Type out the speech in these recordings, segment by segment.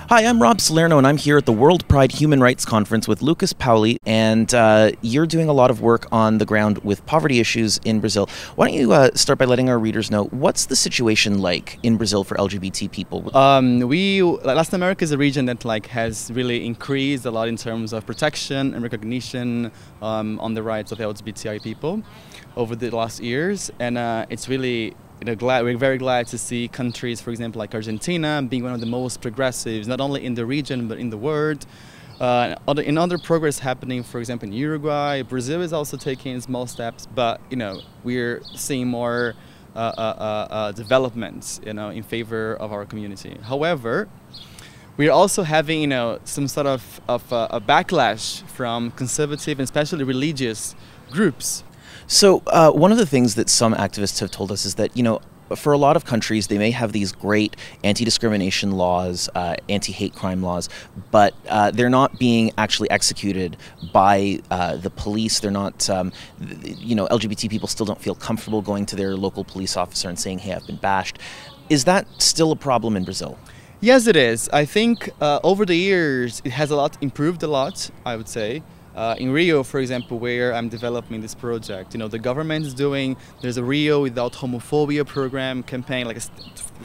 Hi, I'm Rob Salerno, and I'm here at the World Pride Human Rights Conference with Lucas Paoli, and you're doing a lot of work on the ground with poverty issues in Brazil. Why don't you start by letting our readers know what's the situation like in Brazil for LGBT people? Latin America is a region that has really increased a lot in terms of protection and recognition on the rights of LGBTI people over the last years, and it's really we're very glad to see countries, for example, like Argentina, being one of the most progressives, not only in the region but in the world. In other progress happening, for example, in Uruguay. Brazil is also taking small steps, but we're seeing more developments, in favor of our community. However, we're also having, some sort of a backlash from conservative and especially religious groups. So one of the things that some activists have told us is that, for a lot of countries, they may have these great anti-discrimination laws, anti-hate crime laws, but they're not being actually executed by the police. They're not, LGBT people still don't feel comfortable going to their local police officer and saying, hey, I've been bashed. Is that still a problem in Brazil? Yes, it is. I think over the years, it has improved a lot, I would say. In Rio, for example, where I'm developing this project, the government is there's a Rio Without Homophobia program campaign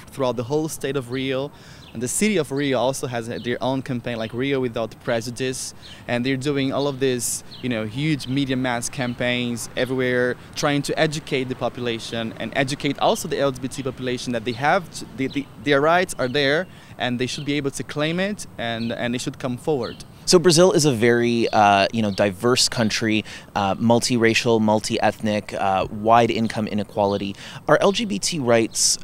throughout the whole state of Rio. And the city of Rio also has their own campaign, like Rio Without Prejudice. And they're doing all of these, huge media mass campaigns everywhere, trying to educate the population and educate also the LGBT population that they have, their rights are there and they should be able to claim it and they should come forward. So Brazil is a very, diverse country, multiracial, multi-ethnic, wide income inequality. Are LGBT rights,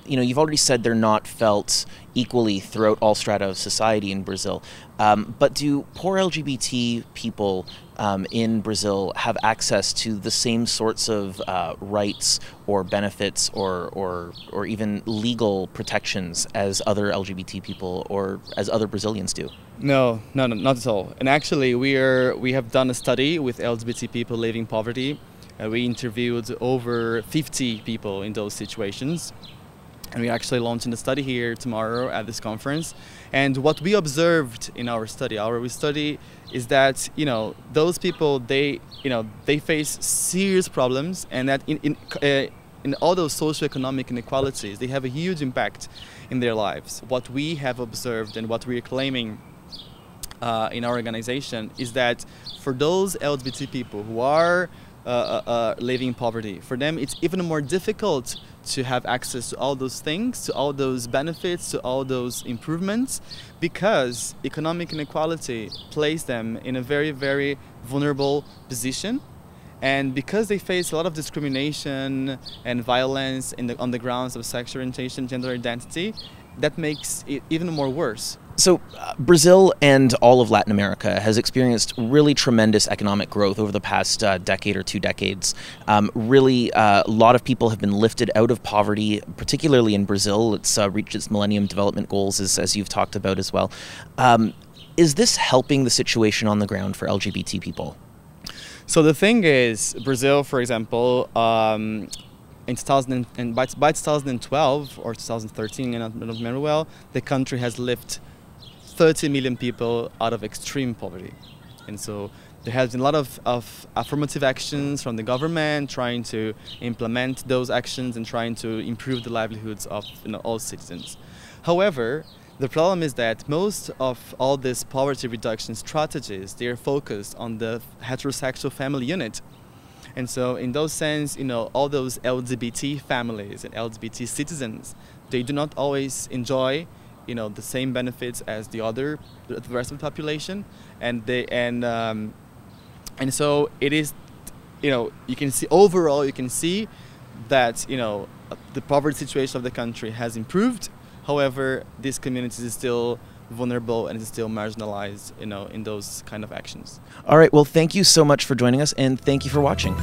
you've already said they're not felt equally throughout all strata of society in Brazil, but do poor LGBT people in Brazil have access to the same sorts of rights or benefits or even legal protections as other LGBT people or as other Brazilians do? No, not at all. And actually, we have done a study with LGBT people living poverty. We interviewed over 50 people in those situations. And we're actually launching the study here tomorrow at this conference. And what we observed in our study is that, those people, they face serious problems, and that in all those socioeconomic inequalities, they have a huge impact in their lives. What we have observed and what we are claiming in our organization is that for those LGBT people who are living in poverty, for them it's even more difficult to have access to all those things, to all those benefits, to all those improvements, because economic inequality places them in a very, very vulnerable position. And because they face a lot of discrimination and violence on the grounds of sexual orientation, gender identity, that makes it even more worse. So Brazil and all of Latin America has experienced really tremendous economic growth over the past decade or 2 decades. Really, a lot of people have been lifted out of poverty, particularly in Brazil. It's reached its Millennium Development Goals, as you've talked about as well. Is this helping the situation on the ground for LGBT people? So the thing is, Brazil, for example, by 2012 or 2013, I don't remember well, the country has lifted 30 million people out of extreme poverty. And so there has been a lot of affirmative actions from the government trying to implement those actions and trying to improve the livelihoods of all citizens. However, the problem is that most of all these poverty reduction strategies, they are focused on the heterosexual family unit. And so in those sense, all those LGBT families and LGBT citizens, they do not always enjoy the same benefits as the rest of the population, and so it is, you can see overall, you can see that the poverty situation of the country has improved. However, this community is still vulnerable and is still marginalized, in those kind of actions. All right. Well, thank you so much for joining us, and thank you for watching.